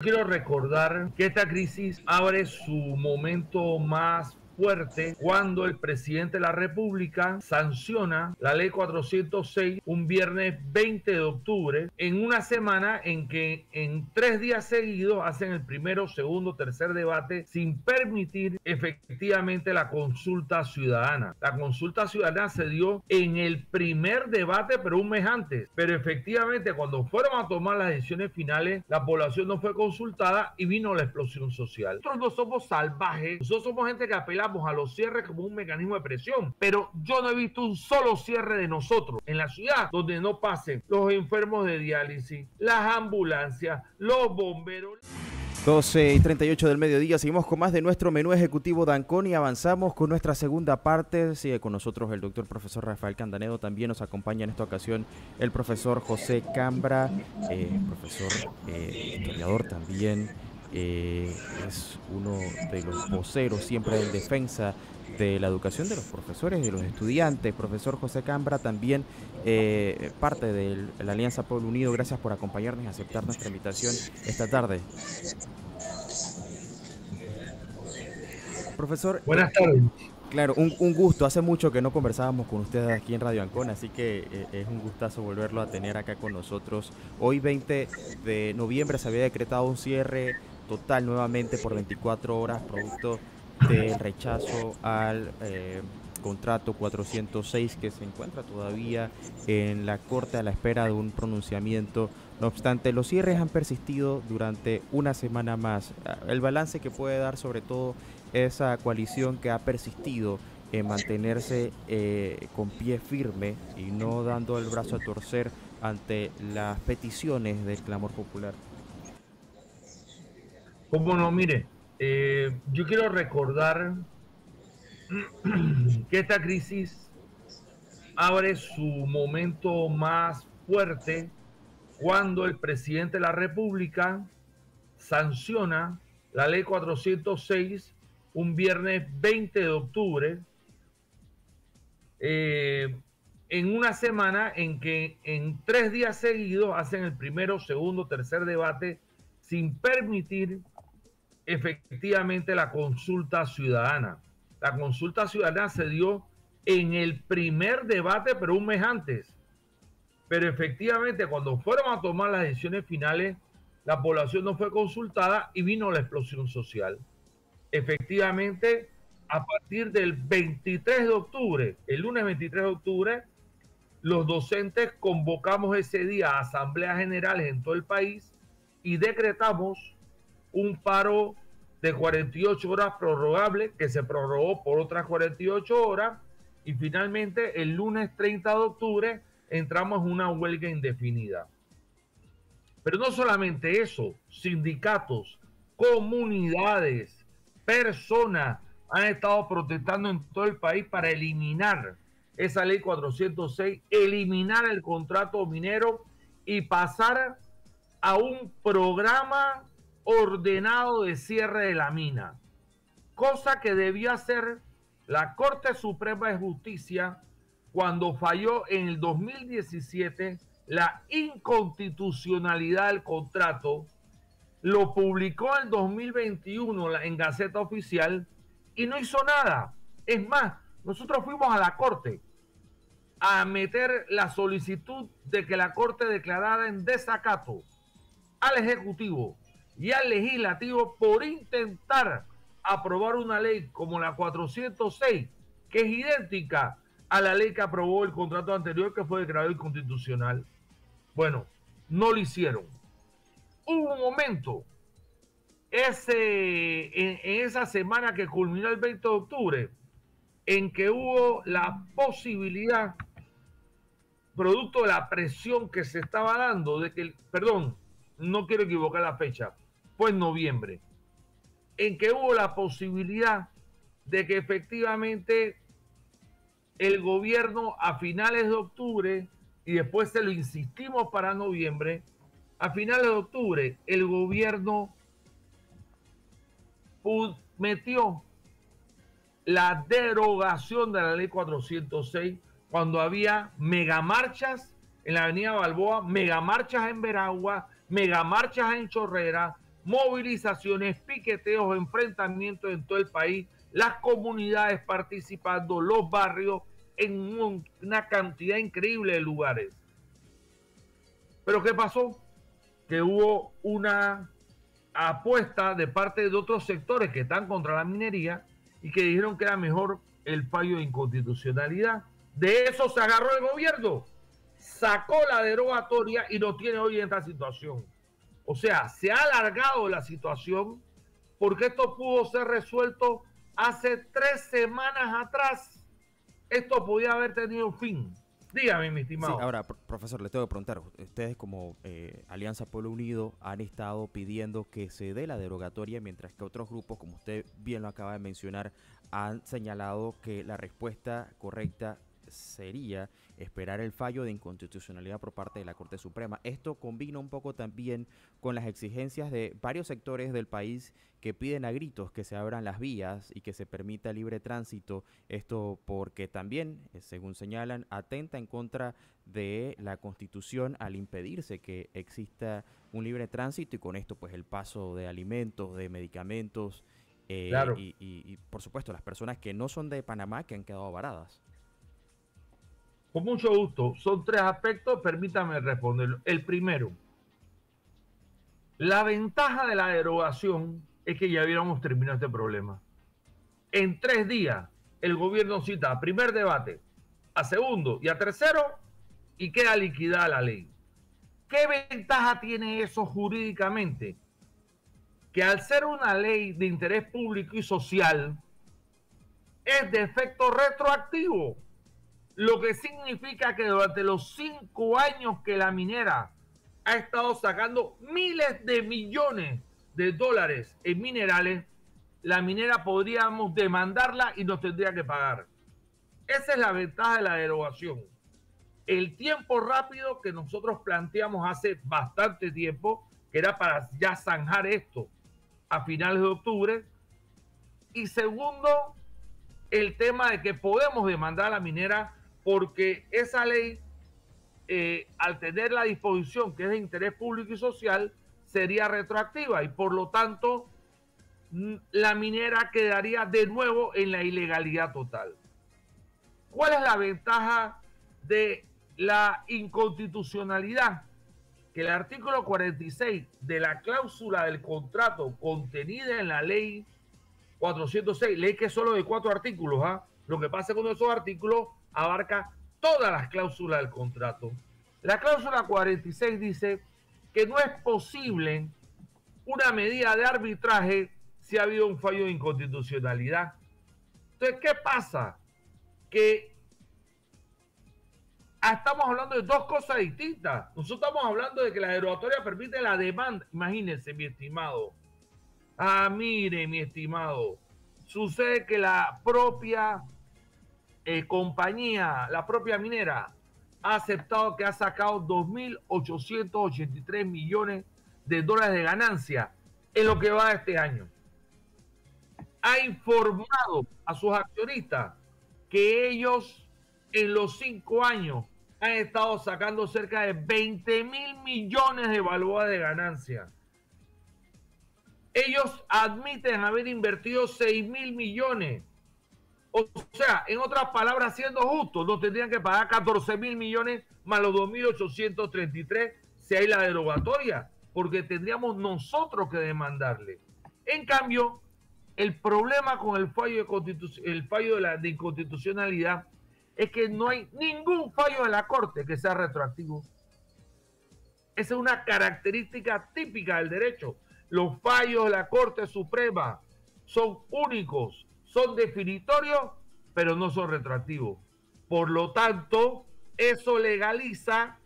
Quiero recordar que esta crisis abre su momento más fuerte cuando el presidente de la República sanciona la ley 406 un viernes 20 de octubre, en una semana en que en 3 días seguidos hacen el primero, segundo, tercer debate sin permitir efectivamente la consulta ciudadana. La consulta ciudadana se dio en el primer debate, pero un mes antes. Pero efectivamente, cuando fueron a tomar las decisiones finales, la población no fue consultada y vino la explosión social. Nosotros no somos salvajes, nosotros somos gente que apelamos a los cierres como un mecanismo de presión, pero yo no he visto un solo cierre de nosotros en la ciudad donde no pasen los enfermos de diálisis, las ambulancias, los bomberos. 12:38 del mediodía, seguimos con más de nuestro menú ejecutivo Dancón y avanzamos con nuestra segunda parte. Sigue con nosotros el doctor profesor Rafael Candanedo, también nos acompaña en esta ocasión el profesor José Cambra, profesor historiador también, es uno de los voceros siempre en defensa de la educación de los profesores y de los estudiantes. Profesor José Cambra, también parte de la Alianza Pueblo Unido, gracias por acompañarnos y aceptar nuestra invitación esta tarde. Profesor, buenas tardes. Claro, un gusto. Hace mucho que no conversábamos con ustedes aquí en Radio Ancona, así que es un gustazo volverlo a tener acá con nosotros. Hoy, 20 de noviembre, se había decretado un cierre total nuevamente por 24 horas, producto del rechazo al contrato 406 que se encuentra todavía en la Corte a la espera de un pronunciamiento. No obstante, los cierres han persistido durante una semana más. El balance que puede dar sobre todo esa coalición que ha persistido en mantenerse con pie firme y no dando el brazo a torcer ante las peticiones del clamor popular. Cómo no, mire, yo quiero recordar que esta crisis abre su momento más fuerte cuando el presidente de la República sanciona la ley 406 un viernes 20 de octubre, en una semana en que en 3 días seguidos hacen el primero, segundo, tercer debate sin permitir efectivamente la consulta ciudadana. La consulta ciudadana se dio en el primer debate, pero un mes antes. Pero efectivamente, cuando fueron a tomar las decisiones finales, la población no fue consultada y vino la explosión social. Efectivamente, a partir del 23 de octubre, el lunes 23 de octubre, los docentes convocamos ese día a asambleas generales en todo el país y decretamos un paro de 48 horas prorrogable que se prorrogó por otras 48 horas y finalmente el lunes 30 de octubre entramos en una huelga indefinida. Pero no solamente eso, sindicatos, comunidades, personas han estado protestando en todo el país para eliminar esa ley 406, eliminar el contrato minero y pasar a un programa ordenado de cierre de la mina, cosa que debía hacer la Corte Suprema de Justicia cuando falló en el 2017 la inconstitucionalidad del contrato, lo publicó en el 2021 en Gaceta Oficial y no hizo nada. Es más, nosotros fuimos a la Corte a meter la solicitud de que la Corte declarara en desacato al Ejecutivo y al Legislativo por intentar aprobar una ley como la 406, que es idéntica a la ley que aprobó el contrato anterior que fue declarado inconstitucional. Bueno, no lo hicieron. Hubo un momento, en esa semana que culminó el 20 de octubre, en que hubo la posibilidad, producto de la presión que se estaba dando, de que, perdón, no quiero equivocar la fecha, fue en noviembre, en que hubo la posibilidad de que efectivamente el gobierno a finales de octubre, y después se lo insistimos para noviembre, a finales de octubre el gobierno metió la derogación de la ley 406 cuando había megamarchas en la avenida Balboa, megamarchas en Veragua, megamarchas en Chorrera, movilizaciones, piqueteos, enfrentamientos en todo el país, las comunidades participando, los barrios, en una cantidad increíble de lugares. Pero ¿qué pasó? Que hubo una apuesta de parte de otros sectores que están contra la minería y que dijeron que era mejor el fallo de inconstitucionalidad. De eso se agarró el gobierno, sacó la derogatoria y nos tiene hoy en esta situación. O sea, se ha alargado la situación porque esto pudo ser resuelto hace 3 semanas atrás. Esto podía haber tenido fin. Dígame, mi estimado. Sí, ahora, profesor, le tengo que preguntar. Ustedes como Alianza Pueblo Unido han estado pidiendo que se dé la derogatoria, mientras que otros grupos, como usted bien lo acaba de mencionar, han señalado que la respuesta correcta sería esperar el fallo de inconstitucionalidad por parte de la Corte Suprema. Esto combina un poco también con las exigencias de varios sectores del país que piden a gritos que se abran las vías y que se permita libre tránsito. Esto porque también, según señalan, atenta en contra de la Constitución al impedirse que exista un libre tránsito y con esto pues el paso de alimentos, de medicamentos Claro. y por supuesto las personas que no son de Panamá que han quedado varadas. Con mucho gusto. Son 3 aspectos, permítame responderlo. El primero, la ventaja de la derogación es que ya hubiéramos terminado este problema. En 3 días, el gobierno cita a primer debate, a segundo y a tercero y queda liquidada la ley. ¿Qué ventaja tiene eso jurídicamente? Que al ser una ley de interés público y social, es de efecto retroactivo. Lo que significa que durante los 5 años que la minera ha estado sacando miles de millones de dólares en minerales, la minera podríamos demandarla y nos tendría que pagar. Esa es la ventaja de la derogación. El tiempo rápido que nosotros planteamos hace bastante tiempo, que era para ya zanjar esto a finales de octubre. Y segundo, el tema de que podemos demandar a la minera porque esa ley, al tener la disposición que es de interés público y social, sería retroactiva y por lo tanto la minera quedaría de nuevo en la ilegalidad total. ¿Cuál es la ventaja de la inconstitucionalidad? Que el artículo 46 de la cláusula del contrato contenida en la ley 406, ley que es solo de 4 artículos, lo que pasa con esos artículos abarca todas las cláusulas del contrato. La cláusula 46 dice que no es posible una medida de arbitraje si ha habido un fallo de inconstitucionalidad. Entonces, ¿qué pasa? Que estamos hablando de 2 cosas distintas. Nosotros estamos hablando de que la derogatoria permite la demanda. Imagínense, mi estimado. Mire, mi estimado. Sucede que la propia compañía, la propia minera, ha aceptado que ha sacado 2.883 millones de dólares de ganancia en lo que va de este año. Ha informado a sus accionistas que ellos en los 5 años han estado sacando cerca de 20.000 millones de balboas de ganancia. Ellos admiten haber invertido 6.000 millones. O sea, en otras palabras, siendo justos, nos tendrían que pagar 14.000 millones más los 2.833 si hay la derogatoria, porque tendríamos nosotros que demandarle. En cambio, el problema con el fallo de inconstitucionalidad es que no hay ningún fallo de la Corte que sea retroactivo. Esa es una característica típica del derecho. Los fallos de la Corte Suprema son únicos, son definitorios, pero no son retroactivos. Por lo tanto, eso legaliza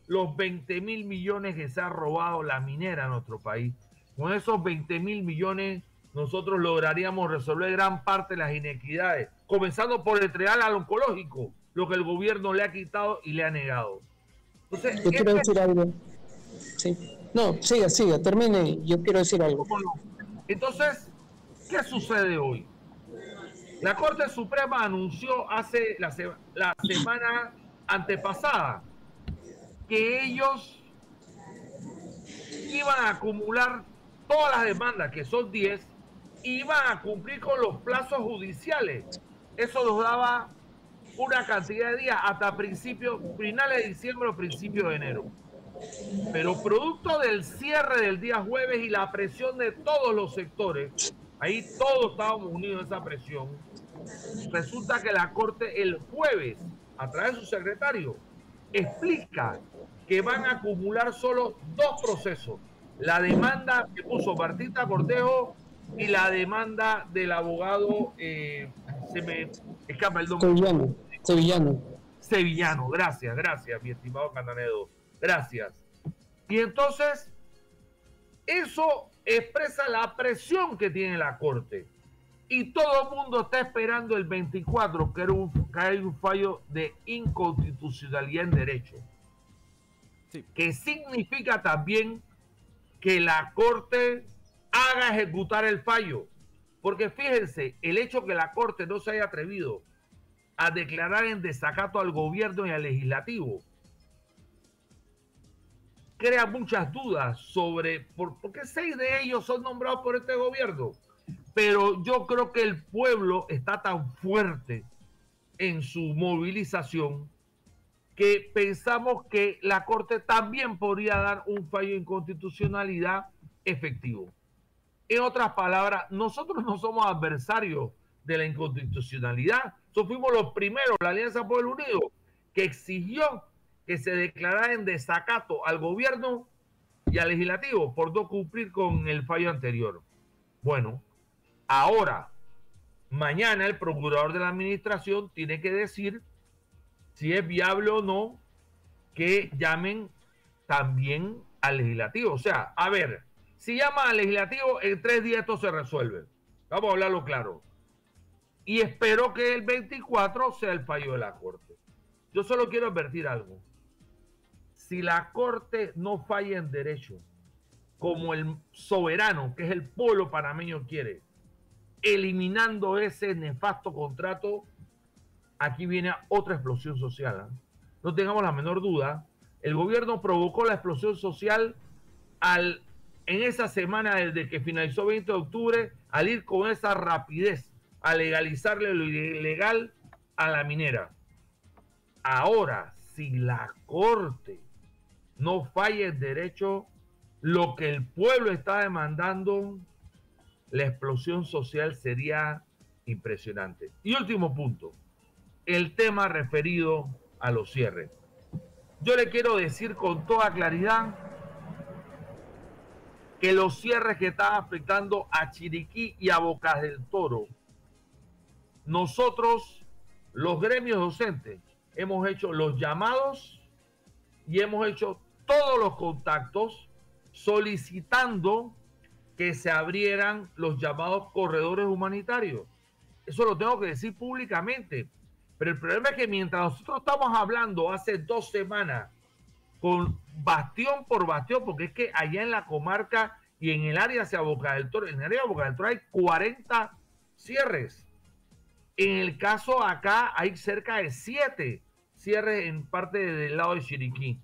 los 20.000 millones que se ha robado la minera en nuestro país. Con esos 20.000 millones, nosotros lograríamos resolver gran parte de las inequidades, comenzando por entregar al oncológico, lo que el gobierno le ha quitado y le ha negado. Entonces, yo quiero decir algo. Sí. No, siga, termine. Yo quiero decir algo. Entonces, ¿qué sucede hoy? La Corte Suprema anunció hace la semana antepasada que ellos iban a acumular todas las demandas, que son 10, iban a cumplir con los plazos judiciales. Eso nos daba una cantidad de días hasta finales de diciembre o principios de enero. Pero producto del cierre del día jueves y la presión de todos los sectores, ahí todos estábamos unidos en esa presión, resulta que la Corte el jueves, a través de su secretario, explica que van a acumular solo 2 procesos. La demanda que puso Martita Cortejo y la demanda del abogado, se me escapa el nombre. Sevillano. Gracias, mi estimado Candanedo. Gracias. Y entonces, eso expresa la presión que tiene la Corte. Y todo el mundo está esperando el 24, que hay un fallo de inconstitucionalidad en derecho. Sí. Que significa también que la Corte haga ejecutar el fallo. Porque fíjense, el hecho que la Corte no se haya atrevido a declarar en desacato al gobierno y al legislativo crea muchas dudas sobre por qué 6 de ellos son nombrados por este gobierno. Pero yo creo que el pueblo está tan fuerte en su movilización que pensamos que la Corte también podría dar un fallo de inconstitucionalidad efectivo. En otras palabras, nosotros no somos adversarios de la inconstitucionalidad. Nosotros fuimos los primeros, la Alianza Pueblo Unido, que exigió que se declarara en desacato al gobierno y al legislativo por no cumplir con el fallo anterior. Bueno, ahora, mañana el procurador de la administración tiene que decir si es viable o no que llamen también al legislativo. O sea, a ver, si llaman al legislativo, en 3 días esto se resuelve. Vamos a hablarlo claro. Y espero que el 24 sea el fallo de la Corte. Yo solo quiero advertir algo. Si la Corte no falla en derecho, como el soberano, que es el pueblo panameño, quiere, eliminando ese nefasto contrato, aquí viene otra explosión social. No tengamos la menor duda. El gobierno provocó la explosión social en esa semana desde que finalizó 20 de octubre, al ir con esa rapidez a legalizarle lo ilegal a la minera. Ahora, si la Corte no falla en derecho, lo que el pueblo está demandando, la explosión social sería impresionante. Y último punto, el tema referido a los cierres. Yo le quiero decir con toda claridad que los cierres que están afectando a Chiriquí y a Bocas del Toro, nosotros, los gremios docentes, hemos hecho los llamados y hemos hecho todos los contactos solicitando que se abrieran los llamados corredores humanitarios. Eso lo tengo que decir públicamente. Pero el problema es que mientras nosotros estamos hablando hace 2 semanas con bastión por bastión, porque es que allá en la comarca y en el área hacia Boca del Toro, en el área de Boca del Toro hay 40 cierres. En el caso acá hay cerca de 7 cierres en parte del lado de Chiriquí.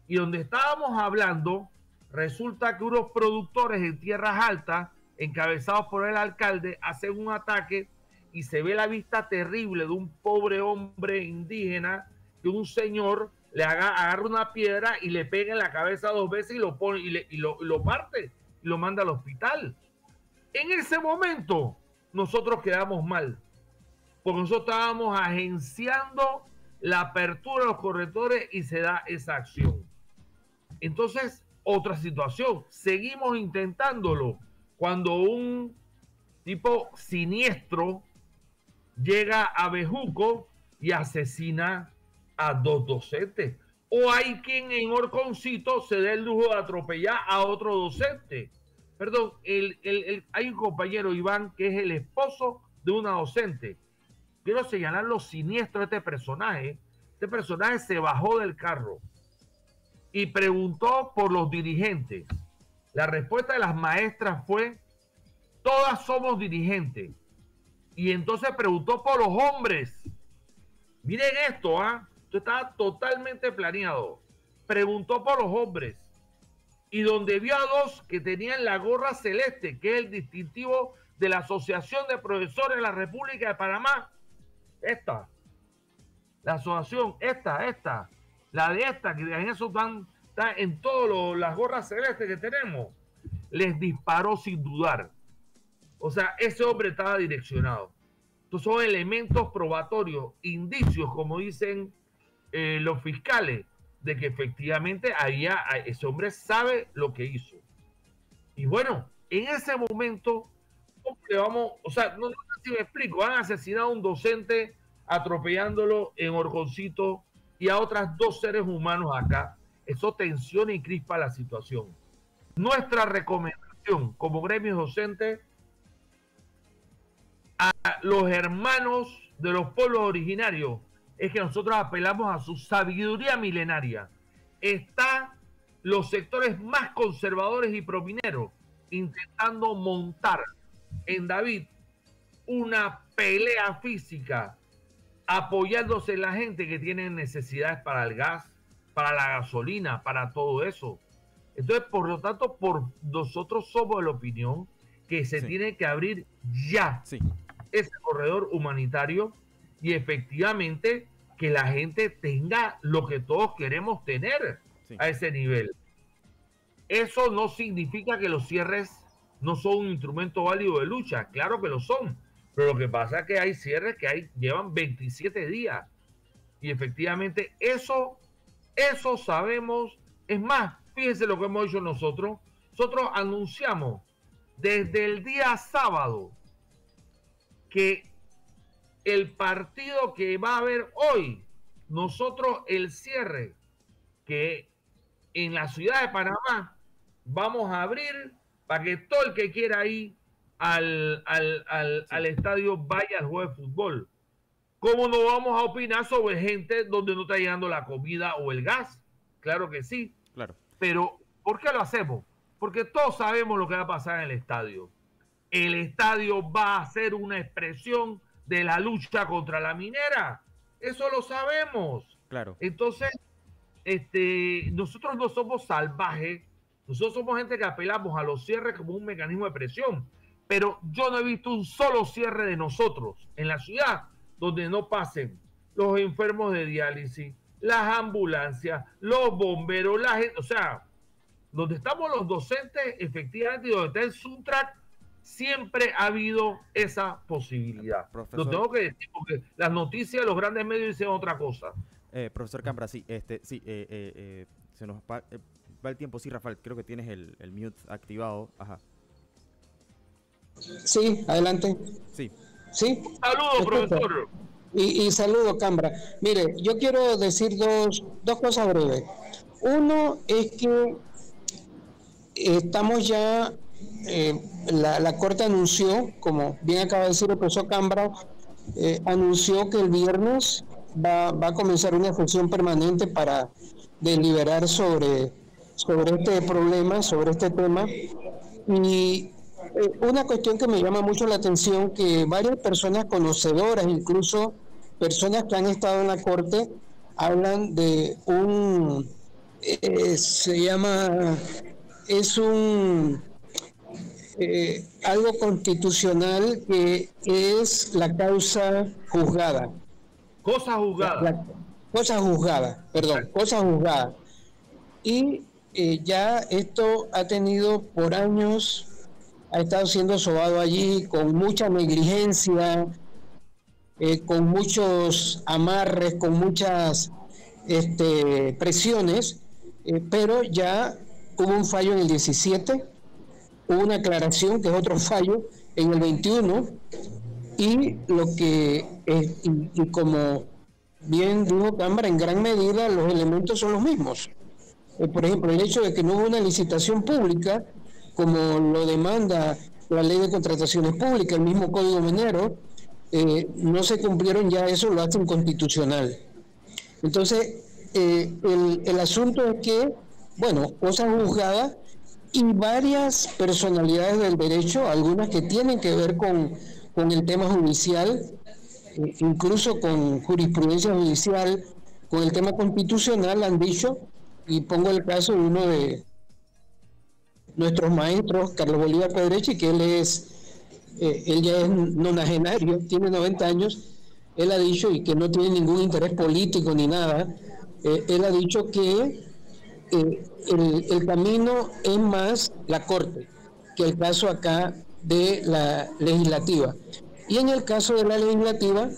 Y donde estábamos hablando, resulta que unos productores en tierras altas, encabezados por el alcalde, hacen un ataque y se ve la vista terrible de un pobre hombre indígena, que un señor le agarra una piedra y le pega en la cabeza 2 veces y lo pone y lo parte y lo manda al hospital. En ese momento nosotros quedamos mal, porque nosotros estábamos agenciando la apertura de los corredores y se da esa acción. Entonces, otra situación, seguimos intentándolo cuando un tipo siniestro llega a Bejuco y asesina a 2 docentes. O hay quien en Orconcito se da el lujo de atropellar a otro docente. Perdón, hay un compañero, Iván, que es el esposo de una docente. Quiero señalar lo siniestro de este personaje. Este personaje se bajó del carro y preguntó por los dirigentes. La respuesta de las maestras fue: todas somos dirigentes. Y entonces preguntó por los hombres. Miren esto, esto estaba totalmente planeado. Preguntó por los hombres. y donde vio a dos que tenían la gorra celeste, que es el distintivo de la Asociación de Profesores de la República de Panamá. La asociación, la de esta, que en eso están en todas las gorras celestes que tenemos, les disparó sin dudar. O sea, ese hombre estaba direccionado. Estos son elementos probatorios, indicios, como dicen los fiscales, de que efectivamente ese hombre sabe lo que hizo. Y bueno, en ese momento, o sea, no sé si me explico, han asesinado a un docente atropellándolo en Orconcito y a otras 2 seres humanos acá. Eso tensiona y crispa la situación. Nuestra recomendación como gremios docentes a los hermanos de los pueblos originarios es que nosotros apelamos a su sabiduría milenaria. Están los sectores más conservadores y promineros intentando montar en David una pelea física, apoyándose en la gente que tiene necesidades para el gas, para la gasolina, para todo eso. Entonces, por lo tanto, nosotros somos de la opinión que se tiene que abrir ya ese corredor humanitario y efectivamente que la gente tenga lo que todos queremos tener a ese nivel. Eso no significa que los cierres no son un instrumento válido de lucha, claro que lo son, pero lo que pasa es que hay cierres que llevan 27 días y efectivamente eso sabemos. Es más, fíjense lo que hemos hecho nosotros anunciamos desde el día sábado que el partido que va a haber hoy, nosotros el cierre que en la ciudad de Panamá vamos a abrir para que todo el que quiera ir al estadio vaya al juego de fútbol. ¿Cómo no vamos a opinar sobre gente donde no está llegando la comida o el gas? Claro que sí. Claro. Pero, ¿por qué lo hacemos? Porque todos sabemos lo que va a pasar en el estadio. El estadio va a ser una expresión de la lucha contra la minera. Eso lo sabemos. Claro. Entonces, nosotros no somos salvajes. Nosotros somos gente que apelamos a los cierres como un mecanismo de presión. Pero yo no he visto un solo cierre de nosotros en la ciudad donde no pasen los enfermos de diálisis, las ambulancias, los bomberos, la gente, o sea, donde estamos los docentes, efectivamente, y donde está el Suntrack, siempre ha habido esa posibilidad. Profesor, lo tengo que decir porque las noticias de los grandes medios dicen otra cosa. Profesor Cambra, sí, se nos va el tiempo. Sí, Rafael, creo que tienes el mute activado. Ajá. Sí, adelante. Sí. Sí. Saludos, profesor. Y saludo, Cambra. Mire, yo quiero decir dos cosas breves. Uno es que estamos ya, la Corte anunció, como bien acaba de decir el profesor Cambra, anunció que el viernes va a comenzar una sesión permanente para deliberar sobre este problema, sobre este tema. Y una cuestión que me llama mucho la atención, que varias personas conocedoras, incluso personas que han estado en la Corte, hablan de algo constitucional que es la causa juzgada. Cosa juzgada. Cosa juzgada. Y ya esto ha tenido por años, ha estado siendo sobado allí con mucha negligencia, con muchos amarres, con muchas presiones, pero ya hubo un fallo en el 17, hubo una aclaración que es otro fallo en el 21, y como bien dijo Cámara, en gran medida los elementos son los mismos. Por ejemplo, el hecho de que no hubo una licitación pública, como lo demanda la Ley de Contrataciones Públicas, el mismo Código Minero, no se cumplieron, ya eso lo hacen constitucional. Entonces, el asunto es que, bueno, cosa juzgada y varias personalidades del derecho, algunas que tienen que ver con el tema judicial, incluso con jurisprudencia judicial, con el tema constitucional, han dicho, y pongo el caso de uno de nuestros maestros, Carlos Bolívar Pedrechi, que él ya es nonagenario, tiene 90 años, él ha dicho, y que no tiene ningún interés político ni nada, él ha dicho que el camino es más la Corte que el caso acá de la legislativa. Y en el caso de la legislativa,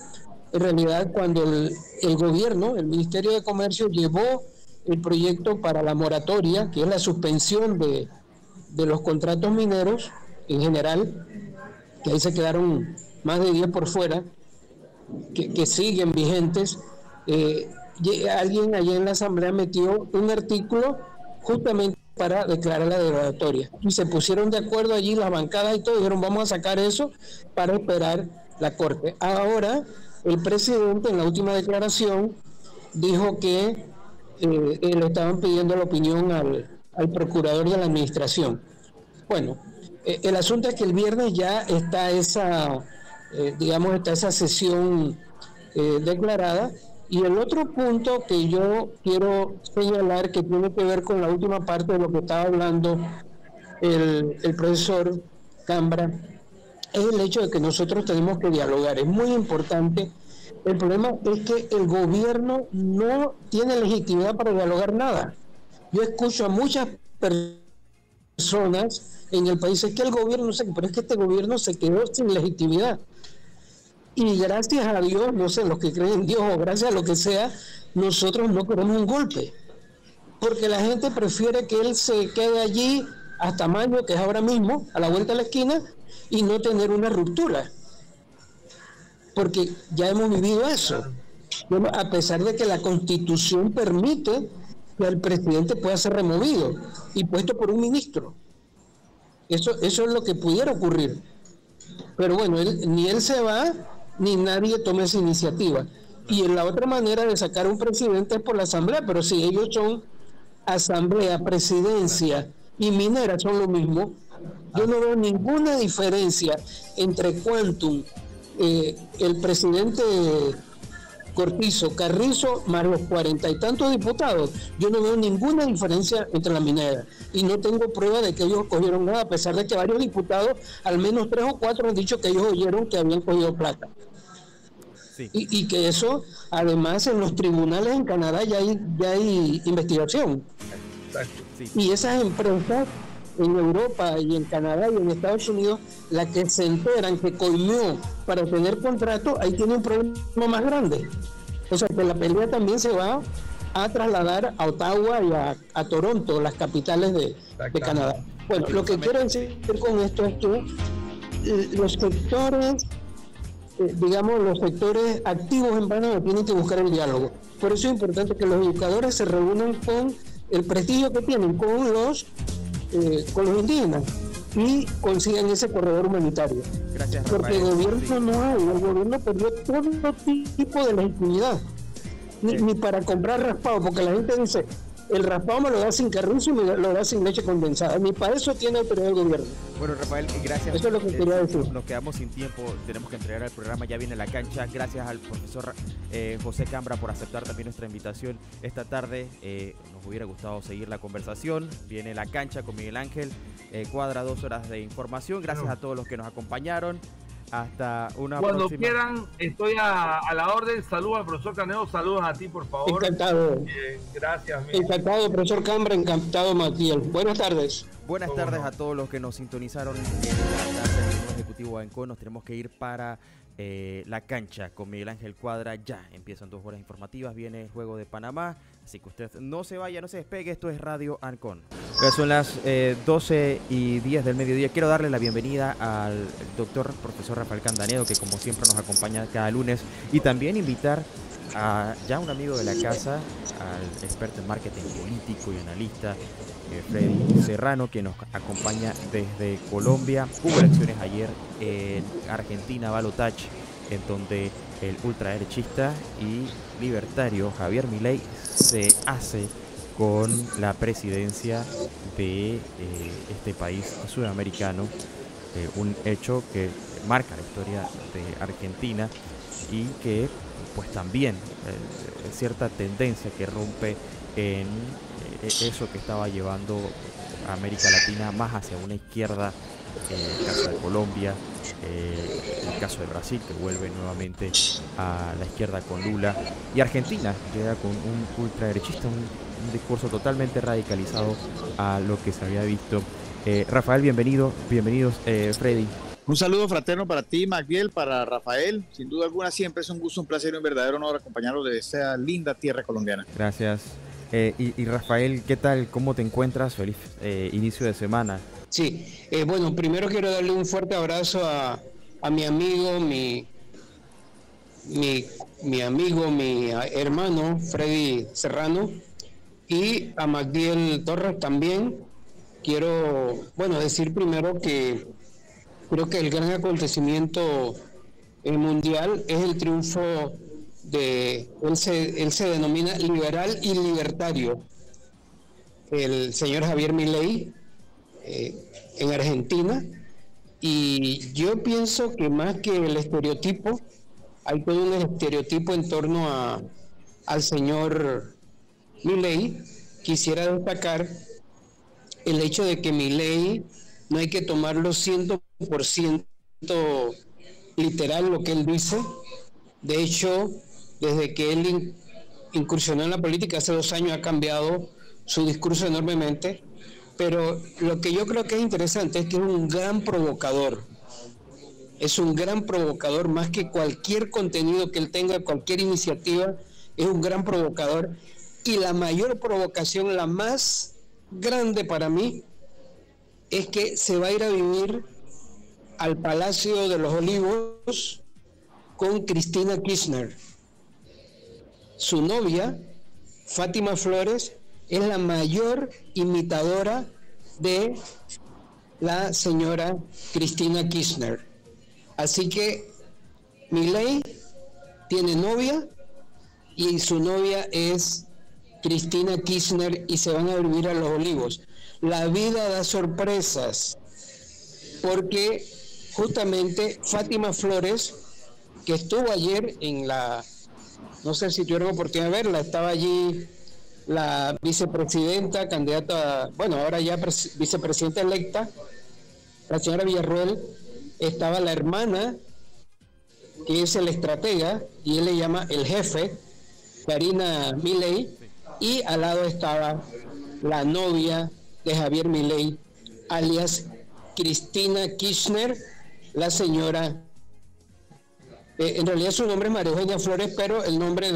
en realidad cuando el gobierno, el Ministerio de Comercio llevó el proyecto para la moratoria, que es la suspensión de los contratos mineros en general, que ahí se quedaron más de 10 por fuera, que siguen vigentes, alguien allá en la Asamblea metió un artículo justamente para declarar la derogatoria. Y se pusieron de acuerdo allí las bancadas y todo, dijeron vamos a sacar eso para esperar la Corte. Ahora, el presidente en la última declaración dijo que le estaban pidiendo la opinión al procurador de la administración. Bueno, el asunto es que el viernes ya está esa sesión declarada. Y el otro punto que yo quiero señalar, que tiene que ver con la última parte de lo que estaba hablando el profesor Cambra, es el hecho de que nosotros tenemos que dialogar. Es muy importante. El problema es que el gobierno no tiene legitimidad para dialogar nada. Yo escucho a muchas personas en el país, es que el gobierno, no sé, pero es que este gobierno se quedó sin legitimidad. Y gracias a Dios, no sé, los que creen en Dios o gracias a lo que sea, nosotros no queremos un golpe. Porque la gente prefiere que él se quede allí hasta mayo, que es ahora mismo, a la vuelta de la esquina, y no tener una ruptura. Porque ya hemos vivido eso. Bueno, a pesar de que la Constitución permite que el presidente pueda ser removido y puesto por un ministro. Eso es lo que pudiera ocurrir. Pero bueno, ni él se va, ni nadie toma esa iniciativa. Y en la otra manera de sacar un presidente es por la asamblea, pero si ellos son asamblea, presidencia y minera son lo mismo, yo no veo ninguna diferencia entre Quantum, el presidente Cortizo, Carrizo, más los 40 y tantos diputados. Yo no veo ninguna diferencia entre la minera y no tengo prueba de que ellos cogieron nada, a pesar de que varios diputados, al menos 3 o 4, han dicho que ellos oyeron que habían cogido plata. Sí. Y que eso, además, en los tribunales en Canadá ya hay investigación. Sí. Y esas empresas en Europa y en Canadá y en Estados Unidos, las que se enteran que coimió para tener contrato, ahí tiene un problema más grande. O sea que la pelea también se va a trasladar a Ottawa y a Toronto, las capitales de Canadá. Bueno, lo que quiero decir con esto es que los sectores, los sectores activos en Panamá tienen que buscar el diálogo. Por eso es importante que los educadores se reúnan con el prestigio que tienen con los indígenas y consigan ese corredor humanitario. Gracias, porque el gobierno no hay, el gobierno perdió todo tipo de legitimidad, ni para comprar raspado, porque la gente dice, el raspado me lo da sin Carrizo y me lo da sin leche condensada, ni para eso tiene autoridad el gobierno. Bueno, Rafael, gracias. Eso es lo que quería decir. Nos quedamos sin tiempo, tenemos que entregar el programa, ya viene la cancha. Gracias al profesor José Cambra por aceptar también nuestra invitación esta tarde. Nos hubiera gustado seguir la conversación. Viene la cancha con Miguel Ángel Cuadra, 2 horas de información. Gracias a todos los que nos acompañaron. Hasta una Cuando próxima. quieran, estoy a la orden. Saludos al profesor Canedo, saludos a ti, por favor. Encantado. Gracias. Miguel. Encantado, profesor Cambra, encantado, Matías. Buenas tardes. Buenas tardes a todos los que nos sintonizaron en la tarde del Ejecutivo ANCON. Nos tenemos que ir para la cancha con Miguel Ángel Cuadra. Ya empiezan 2 horas informativas, viene el juego de Panamá, así que usted no se vaya, no se despegue. Esto es Radio ANCON. Son las 12:10 del mediodía. Quiero darle la bienvenida al doctor profesor Rafael Candanedo, que como siempre nos acompaña cada lunes, y también invitar a ya un amigo de la casa, al experto en marketing político y analista Freddy Serrano, que nos acompaña desde Colombia. Hubo elecciones ayer en Argentina, balotaje, en donde el ultraderechista y libertario Javier Milei se hace con la presidencia de este país sudamericano, un hecho que marca la historia de Argentina y que pues también cierta tendencia que rompe en eso que estaba llevando América Latina más hacia una izquierda, el caso de Colombia, el caso de Brasil, que vuelve nuevamente a la izquierda con Lula, y Argentina llega con un ultraderechista, un discurso totalmente radicalizado a lo que se había visto. Rafael, bienvenidos, Freddy. Un saludo fraterno para ti, Magdiel, para Rafael. Sin duda alguna, siempre es un gusto, un placer y un verdadero honor acompañarlos de esta linda tierra colombiana. Gracias. Y Rafael, ¿qué tal? ¿Cómo te encuentras? Feliz inicio de semana. Sí, bueno, primero quiero darle un fuerte abrazo a mi amigo, mi hermano Freddy Serrano, y a Magdiel Torres también. Quiero, decir primero que creo que el gran acontecimiento mundial es el triunfo de, él se denomina liberal y libertario, el señor Javier Milei, en Argentina. Y yo pienso que más que el estereotipo, hay todo un estereotipo en torno al señor Milei. Quisiera destacar el hecho de que Milei no hay que tomarlo 100% literal lo que él dice. De hecho, desde que él incursionó en la política hace 2 años, ha cambiado su discurso enormemente. Pero lo que yo creo que es interesante es que es un gran provocador. Es un gran provocador, más que cualquier contenido que él tenga, cualquier iniciativa, es un gran provocador. Y la mayor provocación, la más grande para mí, es que se va a ir a vivir al Palacio de los Olivos con Cristina Kirchner. Su novia, Fátima Flores, es la mayor imitadora de la señora Cristina Kirchner. Así que Milei tiene novia y su novia es Cristina Kirchner y se van a vivir a los Olivos. La vida da sorpresas, porque justamente Fátima Flores, que estuvo ayer en no sé si tuvieron oportunidad de verla, estaba allí la vicepresidenta, candidata, ahora ya vicepresidenta electa, la señora Villarroel, estaba la hermana, que es el estratega, y él le llama el jefe, Karina Milei, y al lado estaba la novia de Javier Milei, alias Cristina Kirchner, la señora, en realidad su nombre es María Eugenia Flores, pero el nombre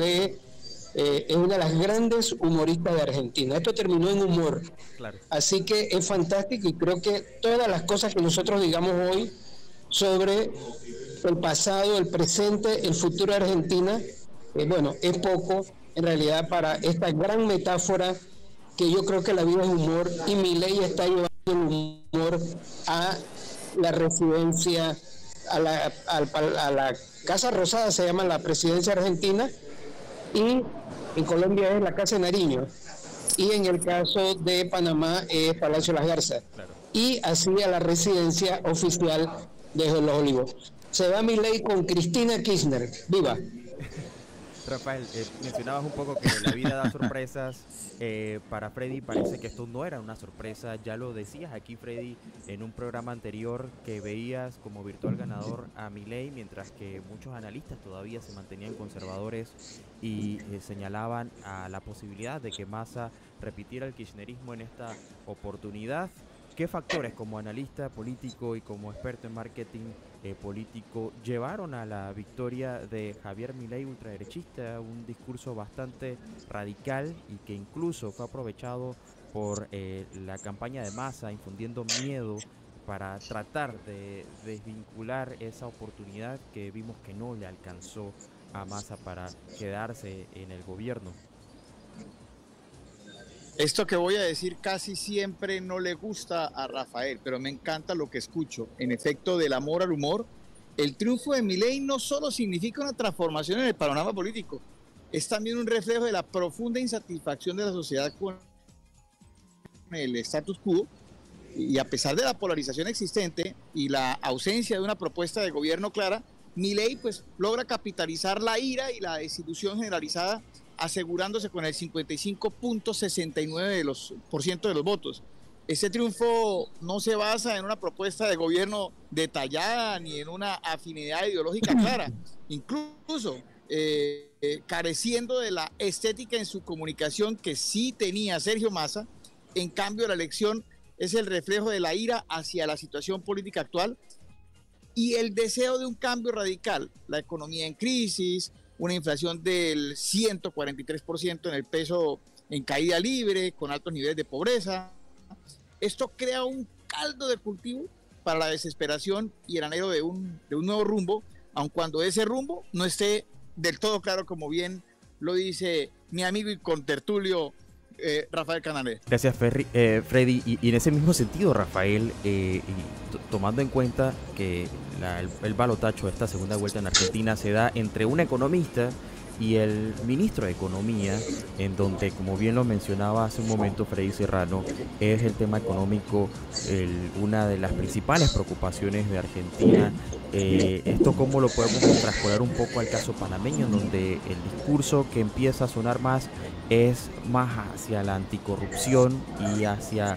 es una de las grandes humoristas de Argentina. Esto terminó en humor. Claro. Así que es fantástico, y creo que todas las cosas que nosotros digamos hoy sobre el pasado, el presente, el futuro de Argentina, es poco en realidad para esta gran metáfora que yo creo que la vida es humor, y Milei está llevando el humor a la residencia, a la Casa Rosada, se llama la presidencia argentina, y en Colombia es la Casa de Nariño, y en el caso de Panamá es Palacio Las Garzas, claro. Y así a la residencia oficial de Los Olivos. Se va Milei con Cristina Kirchner. ¡Viva! Rafael, mencionabas un poco que la vida da sorpresas. Para Freddy parece que esto no era una sorpresa. Ya lo decías aquí, Freddy, en un programa anterior, que veías como virtual ganador a Milei, mientras que muchos analistas todavía se mantenían conservadores y señalaban a la posibilidad de que Massa repitiera el kirchnerismo en esta oportunidad. ¿Qué factores, como analista político y como experto en marketing político, llevaron a la victoria de Javier Milei, ultraderechista? Un discurso bastante radical y que incluso fue aprovechado por la campaña de Massa, infundiendo miedo para tratar de desvincular esa oportunidad que vimos que no le alcanzó a Massa para quedarse en el gobierno. Esto que voy a decir casi siempre no le gusta a Rafael, pero me encanta lo que escucho. En efecto, del amor al humor, el triunfo de Milei no solo significa una transformación en el panorama político, es también un reflejo de la profunda insatisfacción de la sociedad con el status quo, y a pesar de la polarización existente y la ausencia de una propuesta de gobierno clara, Milei pues logra capitalizar la ira y la desilusión generalizada, asegurándose con el 55.69% de los votos. Ese triunfo no se basa en una propuesta de gobierno detallada ni en una afinidad ideológica clara, incluso careciendo de la estética en su comunicación que sí tenía Sergio Massa. En cambio, la elección es el reflejo de la ira hacia la situación política actual y el deseo de un cambio radical. La economía en crisis, una inflación del 143% en el peso en caída libre, con altos niveles de pobreza. Esto crea un caldo de cultivo para la desesperación y el anhelo de un nuevo rumbo, aun cuando ese rumbo no esté del todo claro, como bien lo dice mi amigo y contertulio Rafael Canales. Gracias, Freddy. Y en ese mismo sentido, Rafael, tomando en cuenta que el balotaje de esta segunda vuelta en Argentina se da entre un economista y el ministro de Economía, en donde, como bien lo mencionaba hace un momento Freddy Serrano, es el tema económico una de las principales preocupaciones de Argentina. Esto cómo lo podemos traspolar un poco al caso panameño, en donde el discurso que empieza a sonar más es más hacia la anticorrupción y hacia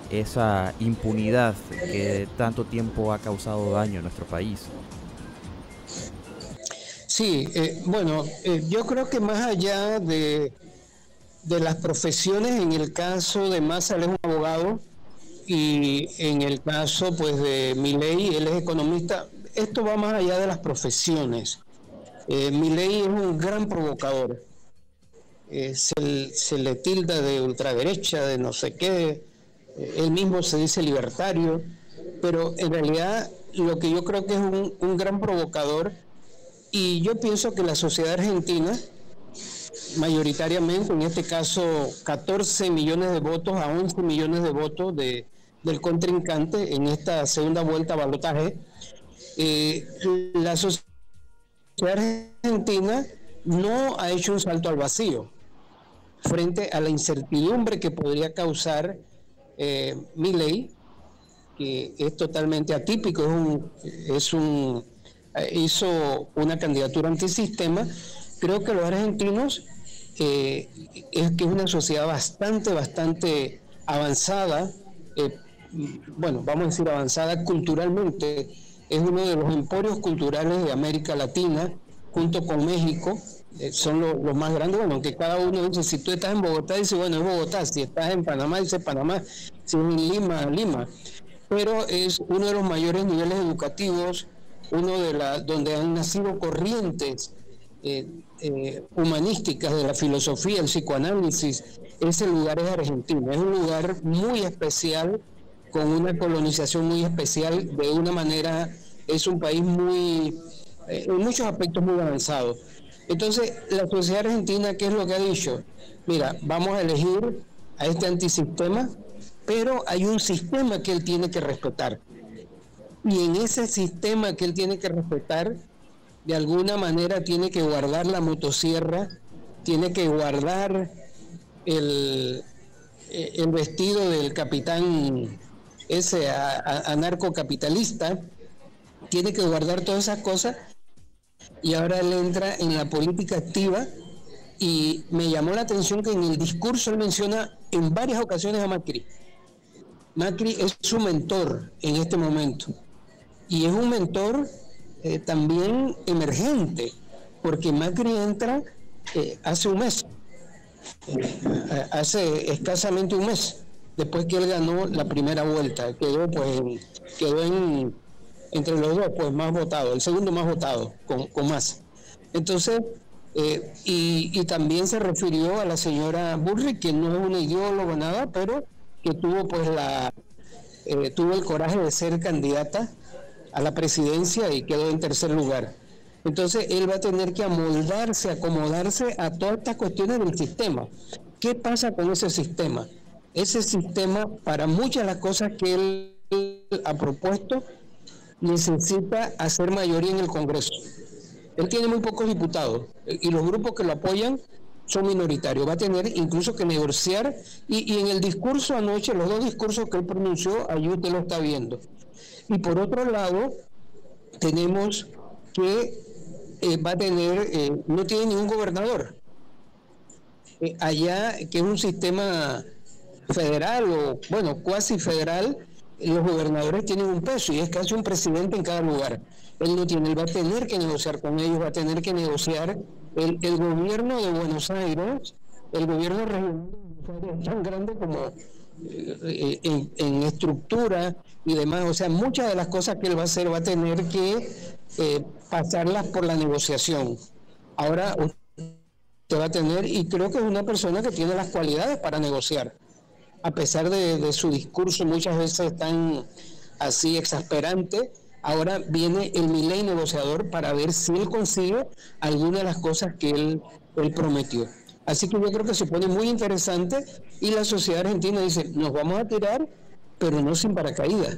esa impunidad que tanto tiempo ha causado daño en nuestro país. Sí, bueno, yo creo que más allá de las profesiones, en el caso de Massa, él es un abogado, y en el caso pues de Milei, él es economista. Esto va más allá de las profesiones. Milei es un gran provocador. Se le tilda de ultraderecha, de no sé qué, él mismo se dice libertario, pero en realidad lo que yo creo que es un gran provocador. Y yo pienso que la sociedad argentina, mayoritariamente, en este caso 14 millones de votos a 11 millones de votos del contrincante en esta segunda vuelta a balotaje, la sociedad argentina no ha hecho un salto al vacío frente a la incertidumbre que podría causar Milei, que es totalmente atípico, hizo una candidatura antisistema. Creo que los argentinos es que es una sociedad bastante avanzada, bueno, vamos a decir avanzada culturalmente, es uno de los emporios culturales de América Latina, junto con México, son los más grandes. Bueno, que cada uno dice, si tú estás en Bogotá, dice, bueno, es Bogotá, si estás en Panamá, dice Panamá, si en Lima, Lima, pero es uno de los mayores niveles educativos, donde han nacido corrientes humanísticas de la filosofía, el psicoanálisis. Ese lugar es Argentina, es un lugar muy especial, con una colonización muy especial, de una manera, es un país en muchos aspectos muy avanzado. Entonces, la sociedad argentina, ¿qué es lo que ha dicho? Mira, vamos a elegir a este antisistema, pero hay un sistema que él tiene que respetar. Y en ese sistema que él tiene que respetar, de alguna manera tiene que guardar la motosierra, tiene que guardar el vestido del capitán ese anarcocapitalista, tiene que guardar todas esas cosas, y ahora él entra en la política activa. Y me llamó la atención que en el discurso él menciona en varias ocasiones a Macri. Macri es su mentor en este momento, y es un mentor también emergente, porque Macri entra hace un mes, hace escasamente un mes, después que él ganó la primera vuelta, quedó entre los dos pues más votado, el segundo más votado, con más. Entonces, y también se refirió a la señora Bullrich, que no es una ideóloga nada, pero que tuvo tuvo el coraje de ser candidata a la presidencia y quedó en tercer lugar. Entonces él va a tener que acomodarse a todas estas cuestiones del sistema. ¿Qué pasa con ese sistema? Ese sistema, para muchas de las cosas que él ha propuesto, necesita hacer mayoría en el Congreso. Él tiene muy pocos diputados y los grupos que lo apoyan son minoritarios. Va a tener incluso que negociar, y en el discurso anoche, los dos discursos que él pronunció, allí usted lo está viendo. Y por otro lado, tenemos que va a tener, no tiene ningún gobernador. Allá, que es un sistema federal o, bueno, cuasi federal, los gobernadores tienen un peso y es casi un presidente en cada lugar. Él no tiene, él va a tener que negociar con ellos, va a tener que negociar el gobierno de Buenos Aires, el gobierno regional de Buenos Aires es tan grande como en estructura y demás, o sea, muchas de las cosas que él va a hacer va a tener que pasarlas por la negociación. Ahora usted va a tener, y creo que es una persona que tiene las cualidades para negociar, a pesar de su discurso muchas veces tan así exasperante. Ahora viene el Milei negociador para ver si él consigue alguna de las cosas que él prometió. Así que yo creo que se pone muy interesante y la sociedad argentina dice, nos vamos a tirar, pero no sin paracaídas.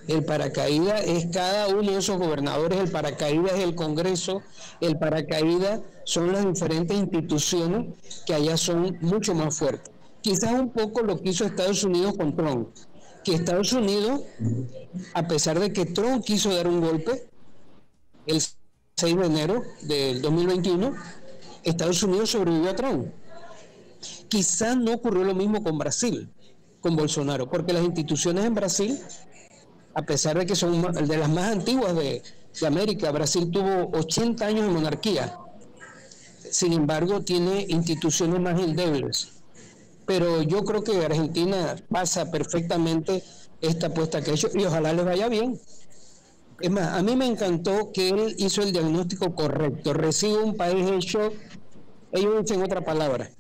El paracaídas es cada uno de esos gobernadores, el paracaídas es el Congreso, el paracaídas son las diferentes instituciones que allá son mucho más fuertes. Quizás un poco lo que hizo Estados Unidos con Trump, que Estados Unidos, a pesar de que Trump quiso dar un golpe el 6 de enero del 2021, Estados Unidos sobrevivió a Trump. Quizás no ocurrió lo mismo con Brasil, con Bolsonaro, porque las instituciones en Brasil, a pesar de que son de las más antiguas de América, Brasil tuvo 80 años de monarquía, sin embargo tiene instituciones más endebles. Pero yo creo que Argentina pasa perfectamente esta apuesta que ha hecho y ojalá les vaya bien. Es más, a mí me encantó que él hizo el diagnóstico correcto. Recibe un país hecho, ellos dicen otra palabra.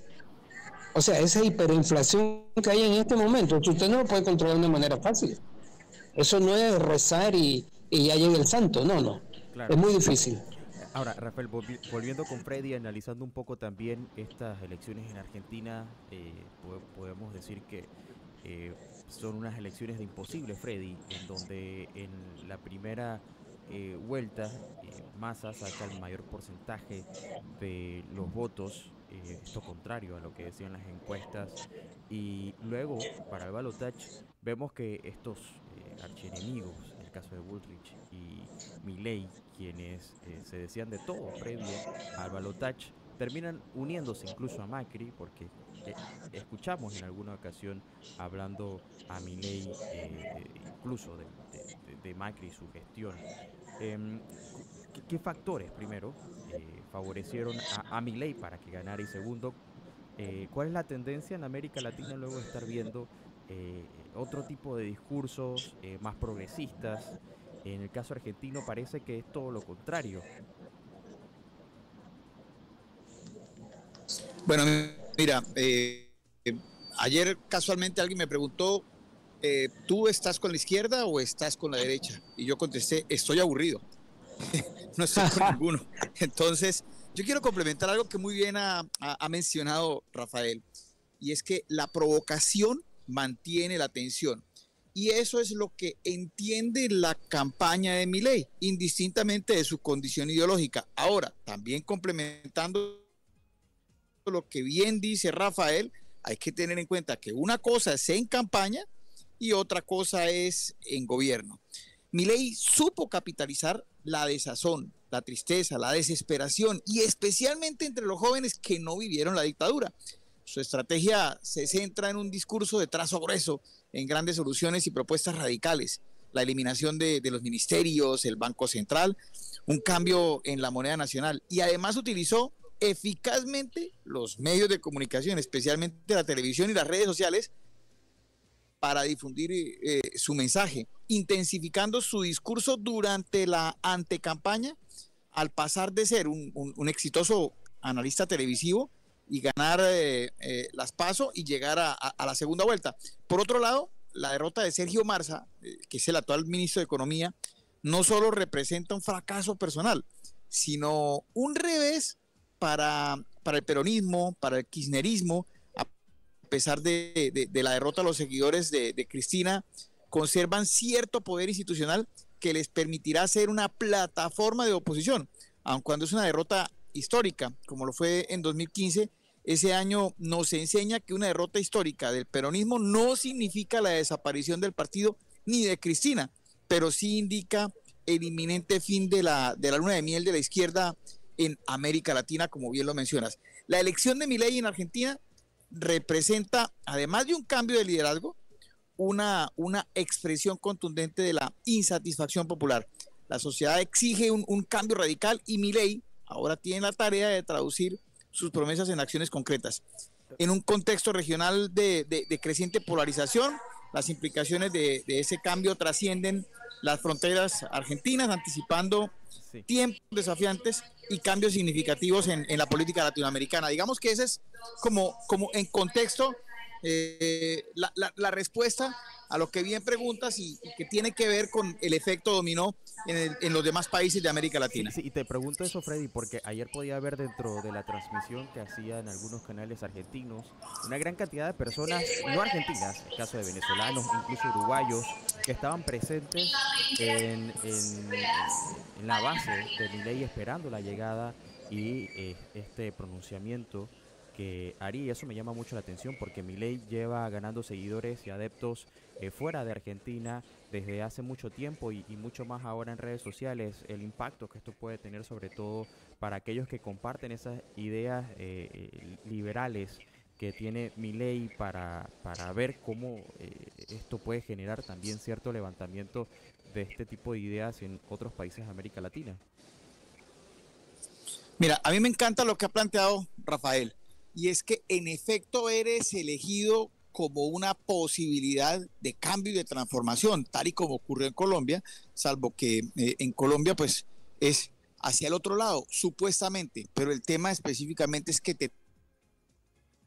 O sea, esa hiperinflación que hay en este momento, usted no lo puede controlar de una manera fácil. Eso no es rezar y ya llega el santo, no. Claro. Es muy difícil. Ahora, Rafael, volviendo con Freddy, analizando un poco también estas elecciones en Argentina, podemos decir que son unas elecciones de imposible, Freddy, en donde en la primera vuelta Massa saca el mayor porcentaje de los votos, esto contrario a lo que decían las encuestas, y luego para el balotaje vemos que estos archienemigos, en el caso de Bullrich y Milei, quienes se decían de todo previo al balotaje, terminan uniéndose incluso a Macri, porque escuchamos en alguna ocasión hablando a Milei incluso de Macri y su gestión. ¿Qué factores, primero, favorecieron a Milei para que ganara? Y segundo, ¿cuál es la tendencia en América Latina luego de estar viendo otro tipo de discursos más progresistas? En el caso argentino parece que es todo lo contrario. Bueno, mira, ayer casualmente alguien me preguntó, ¿tú estás con la izquierda o estás con la derecha? Y yo contesté, estoy aburrido, no estoy con ninguno. Entonces, yo quiero complementar algo que muy bien ha mencionado Rafael, y es que la provocación mantiene la tensión. Y eso es lo que entiende la campaña de Milei, indistintamente de su condición ideológica. Ahora, también complementando lo que bien dice Rafael, hay que tener en cuenta que una cosa es en campaña y otra cosa es en gobierno. Milei supo capitalizar la desazón, la tristeza, la desesperación y especialmente entre los jóvenes que no vivieron la dictadura. Su estrategia se centra en un discurso de trazo grueso, en grandes soluciones y propuestas radicales, la eliminación de los ministerios, el Banco Central, un cambio en la moneda nacional, y además utilizó eficazmente los medios de comunicación, especialmente la televisión y las redes sociales, para difundir su mensaje, intensificando su discurso durante la antecampaña, al pasar de ser un exitoso analista televisivo y ganar las PASO y llegar a la segunda vuelta. Por otro lado, la derrota de Sergio Massa, que es el actual ministro de Economía, no solo representa un fracaso personal, sino un revés para el peronismo, para el kirchnerismo. A pesar de la derrota, los seguidores de Cristina conservan cierto poder institucional que les permitirá ser una plataforma de oposición, aun cuando es una derrota histórica, como lo fue en 2015, ese año nos enseña que una derrota histórica del peronismo no significa la desaparición del partido ni de Cristina, pero sí indica el inminente fin de la luna de miel de la izquierda en América Latina, como bien lo mencionas. La elección de Milei en Argentina representa, además de un cambio de liderazgo, una expresión contundente de la insatisfacción popular. La sociedad exige un cambio radical y Milei ahora tiene la tarea de traducir sus promesas en acciones concretas. En un contexto regional de creciente polarización, las implicaciones de ese cambio trascienden las fronteras argentinas, anticipando tiempos desafiantes y cambios significativos en la política latinoamericana. Digamos que ese es como en contexto la respuesta a lo que bien preguntas y que tiene que ver con el efecto dominó en los demás países de América Latina. Sí, y te pregunto eso, Freddy, porque ayer podía ver dentro de la transmisión que hacían algunos canales argentinos una gran cantidad de personas, no argentinas, en el caso de venezolanos, incluso uruguayos, que estaban presentes en la base de Milei esperando la llegada y este pronunciamiento que haría. Eso me llama mucho la atención porque Milei lleva ganando seguidores y adeptos fuera de Argentina desde hace mucho tiempo y mucho más ahora en redes sociales. El impacto que esto puede tener sobre todo para aquellos que comparten esas ideas liberales que tiene Milei para ver cómo esto puede generar también cierto levantamiento de este tipo de ideas en otros países de América Latina. Mira, a mí me encanta lo que ha planteado Rafael, y es que en efecto eres elegido como una posibilidad de cambio y de transformación, tal y como ocurrió en Colombia, salvo que en Colombia pues es hacia el otro lado, supuestamente, pero el tema específicamente es que te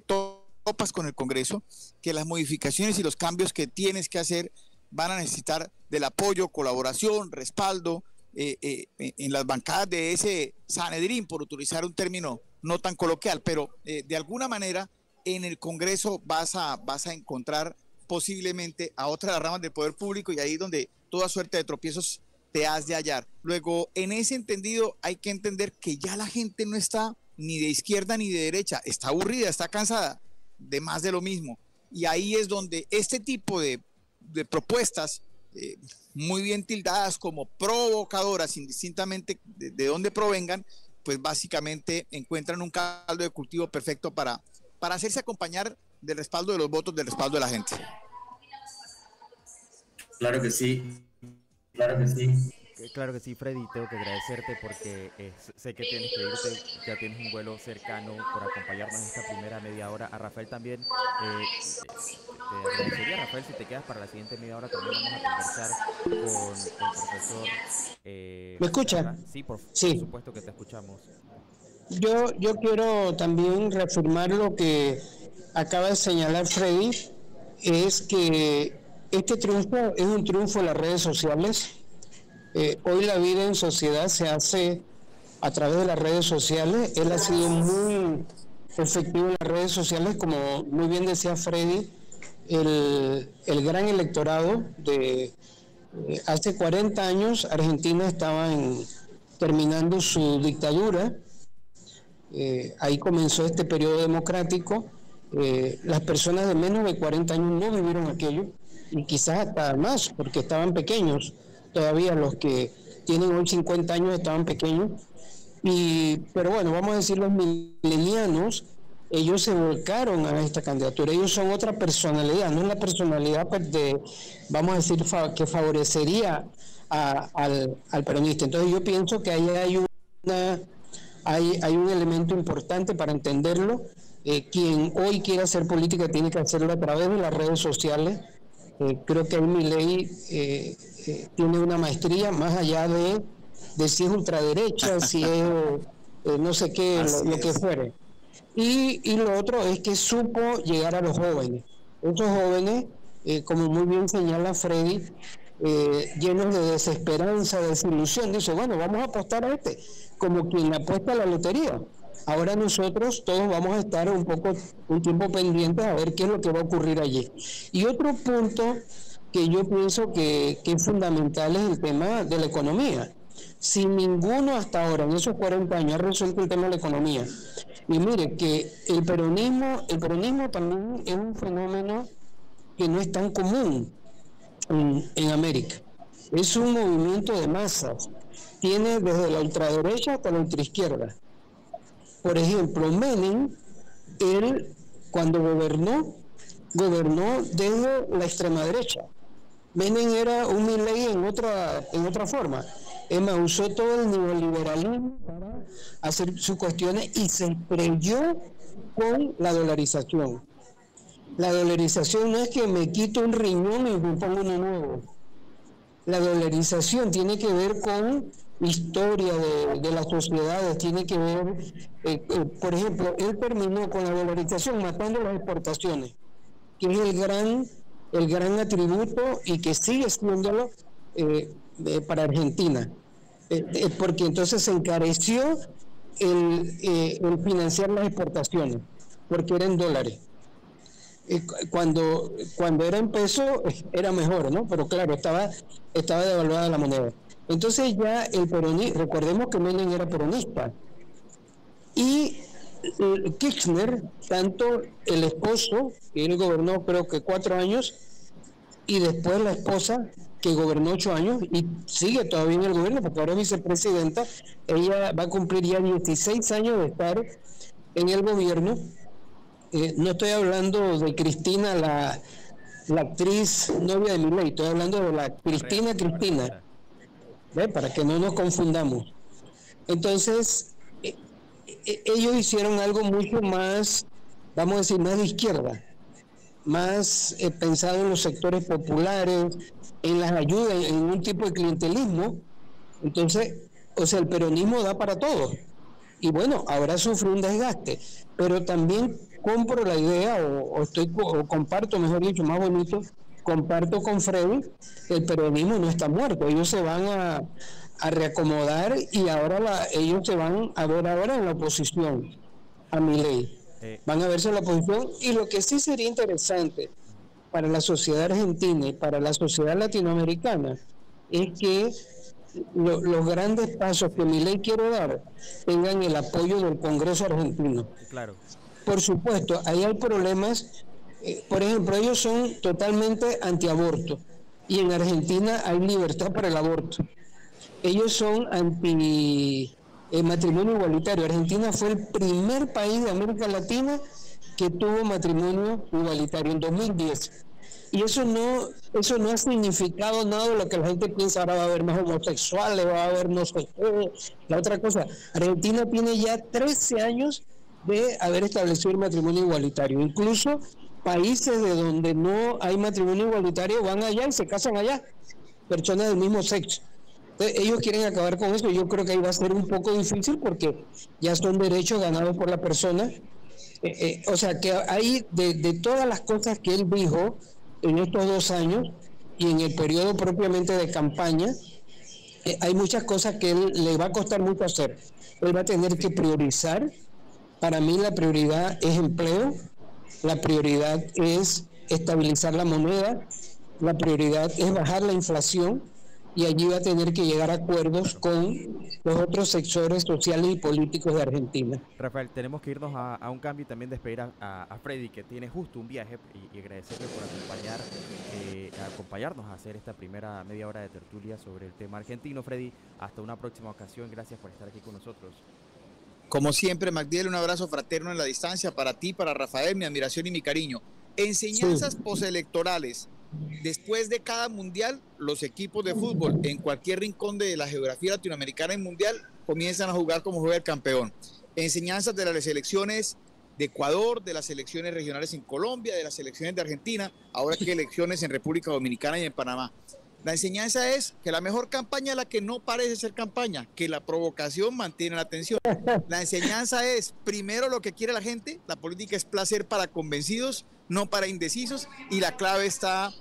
topas con el Congreso, que las modificaciones y los cambios que tienes que hacer van a necesitar del apoyo, colaboración, respaldo en las bancadas de ese Sanedrín, por utilizar un término no tan coloquial, pero de alguna manera en el Congreso vas a encontrar posiblemente a otras ramas del poder público, y ahí es donde toda suerte de tropiezos te has de hallar. Luego, en ese entendido, hay que entender que ya la gente no está ni de izquierda ni de derecha, está aburrida, está cansada de más de lo mismo. Y ahí es donde este tipo de propuestas, muy bien tildadas como provocadoras, indistintamente de dónde provengan, pues básicamente encuentran un caldo de cultivo perfecto para hacerse acompañar del respaldo de los votos, del respaldo de la gente. Claro que sí, claro que sí. Claro que sí, Freddy, tengo que agradecerte porque sé que tienes que irte, ya tienes un vuelo cercano por acompañarnos en esta primera media hora. A Rafael también, te agradecería, Rafael, si te quedas para la siguiente media hora, también vamos a conversar con el profesor. ¿Me escucha? Sí, por supuesto que te escuchamos. Yo quiero también reafirmar lo que acaba de señalar Freddy, es que este triunfo es un triunfo de las redes sociales. Hoy la vida en sociedad se hace a través de las redes sociales. Él ha sido muy efectivo en las redes sociales, como muy bien decía Freddy, el gran electorado de hace 40 años, Argentina estaba terminando su dictadura. Ahí comenzó este periodo democrático. Las personas de menos de 40 años no vivieron aquello, y quizás hasta más, porque estaban pequeños. Todavía los que tienen hoy 50 años estaban pequeños. Pero bueno, vamos a decir, los milenianos, ellos se volcaron a esta candidatura. Ellos son otra personalidad, no es la personalidad vamos a decir, que favorecería al peronista. Entonces yo pienso que ahí hay un elemento importante para entenderlo. Quien hoy quiera hacer política tiene que hacerlo a través de las redes sociales. Creo que Milei tiene una maestría más allá de si es ultraderecha, si es no sé qué, lo que fuere. Y lo otro es que supo llegar a los jóvenes. Esos jóvenes, como muy bien señala Freddy, llenos de desesperanza, de desilusión, dice, bueno, vamos a apostar a como quien apuesta a la lotería. Ahora nosotros todos vamos a estar un tiempo pendientes a ver qué es lo que va a ocurrir allí. Y otro punto que yo pienso que es fundamental es el tema de la economía. Si ninguno hasta ahora, en esos 40 años, ha resuelto el tema de la economía, y mire que el peronismo también es un fenómeno que no es tan común en América. Es un movimiento de masas, tiene desde la ultraderecha hasta la ultraizquierda. Por ejemplo, Menem, él cuando gobernó desde la extrema derecha. Menem era un Milei en otra forma. Emma usó todo el neoliberalismo para hacer sus cuestiones y se estrelló con la dolarización. La dolarización no es que me quito un riñón y me pongo uno nuevo. La dolarización tiene que ver con historia de las sociedades, tiene que ver, por ejemplo, él terminó con la dolarización matando las exportaciones, que es el gran atributo y que sigue siéndolo para Argentina, porque entonces se encareció el financiar las exportaciones, porque era en dólares. Cuando era en peso era mejor, ¿no? Pero claro, estaba devaluada la moneda. Entonces ya el peronismo, recordemos que Menem era peronista, y Kirchner, tanto el esposo, que él gobernó creo que 4 años, y después la esposa, que gobernó 8 años, y sigue todavía en el gobierno, porque ahora es vicepresidenta, ella va a cumplir ya 16 años de estar en el gobierno. No estoy hablando de Cristina, la actriz novia de Milei, estoy hablando de la Cristina. ¿Ve? Para que no nos confundamos. Entonces, ellos hicieron algo mucho más, vamos a decir, más de izquierda, más pensado en los sectores populares, en las ayudas, en un tipo de clientelismo. Entonces, o sea, el peronismo da para todo. Y bueno, ahora sufre un desgaste, pero también compro la idea, o comparto, mejor dicho, más bonito, comparto con Freddy, el peronismo no está muerto, ellos se van a reacomodar y ahora ellos se van a ver ahora en la oposición a Milei, van a verse en la oposición. Y lo que sí sería interesante para la sociedad argentina y para la sociedad latinoamericana es que los grandes pasos que Milei quiere dar tengan el apoyo del Congreso argentino. Claro. Por supuesto, ahí hay problemas. Por ejemplo, ellos son totalmente antiaborto y en Argentina hay libertad para el aborto. Ellos son anti matrimonio igualitario. Argentina fue el primer país de América Latina que tuvo matrimonio igualitario en 2010. Y eso no ha significado nada de lo que la gente piensa. Ahora va a haber más homosexuales, va a haber no sé qué. La otra cosa, Argentina tiene ya 13 años de haber establecido el matrimonio igualitario. Incluso países de donde no hay matrimonio igualitario van allá y se casan allá, personas del mismo sexo. Entonces, ellos quieren acabar con eso. Yo creo que ahí va a ser un poco difícil porque ya son derechos ganados por la persona. O sea que hay de todas las cosas que él dijo en estos 2 años y en el periodo propiamente de campaña, hay muchas cosas que él le va a costar mucho hacer. Él va a tener que priorizar. Para mí la prioridad es empleo, la prioridad es estabilizar la moneda, la prioridad es bajar la inflación, y allí va a tener que llegar a acuerdos con los otros sectores sociales y políticos de Argentina. Rafael, tenemos que irnos a un cambio y también despedir a Freddy, que tiene justo un viaje, y agradecerle por acompañarnos a hacer esta primera media hora de tertulia sobre el tema argentino. Freddy, hasta una próxima ocasión, gracias por estar aquí con nosotros. Como siempre, Magdiel, un abrazo fraterno en la distancia para ti, para Rafael, mi admiración y mi cariño. Enseñanzas postelectorales. Después de cada mundial, los equipos de fútbol en cualquier rincón de la geografía latinoamericana y mundial comienzan a jugar como juega el campeón. Enseñanzas de las selecciones de Ecuador, de las selecciones regionales en Colombia, de las selecciones de Argentina, ahora que elecciones en República Dominicana y en Panamá. La enseñanza es que la mejor campaña es la que no parece ser campaña, que la provocación mantiene la atención. La enseñanza es, primero, lo que quiere la gente. La política es placer para convencidos, no para indecisos, y la clave está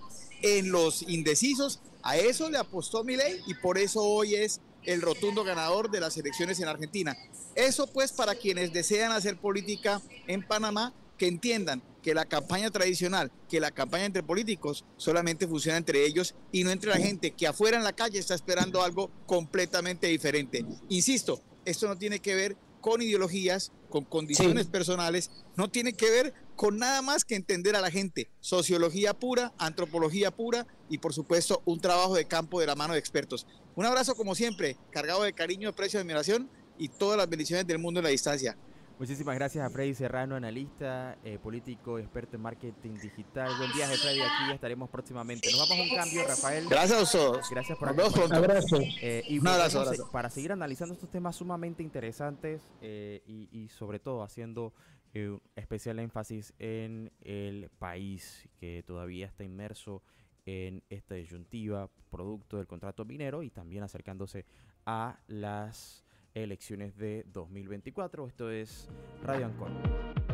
en los indecisos. A eso le apostó Milei y por eso hoy es el rotundo ganador de las elecciones en Argentina. Eso pues para quienes desean hacer política en Panamá, que entiendan que la campaña tradicional, que la campaña entre políticos solamente funciona entre ellos y no entre la gente que afuera en la calle está esperando algo completamente diferente. Insisto, esto no tiene que ver con ideologías, con condiciones personales, no tiene que ver con nada más que entender a la gente. Sociología pura, antropología pura y por supuesto un trabajo de campo de la mano de expertos. Un abrazo como siempre, cargado de cariño, aprecio, admiración y todas las bendiciones del mundo en la distancia. Muchísimas gracias a Freddy Serrano, analista, político, experto en marketing digital. Buen viaje, Freddy, aquí estaremos próximamente. Nos vamos a un cambio, Rafael. Gracias a todos. Gracias por Nos vemos pronto. Abrazo. Y Un abrazo, volvemos, abrazo. para seguir analizando estos temas sumamente interesantes y sobre todo haciendo especial énfasis en el país que todavía está inmerso en esta disyuntiva producto del contrato minero y también acercándose a las elecciones de 2024. Esto es Radio Ancon.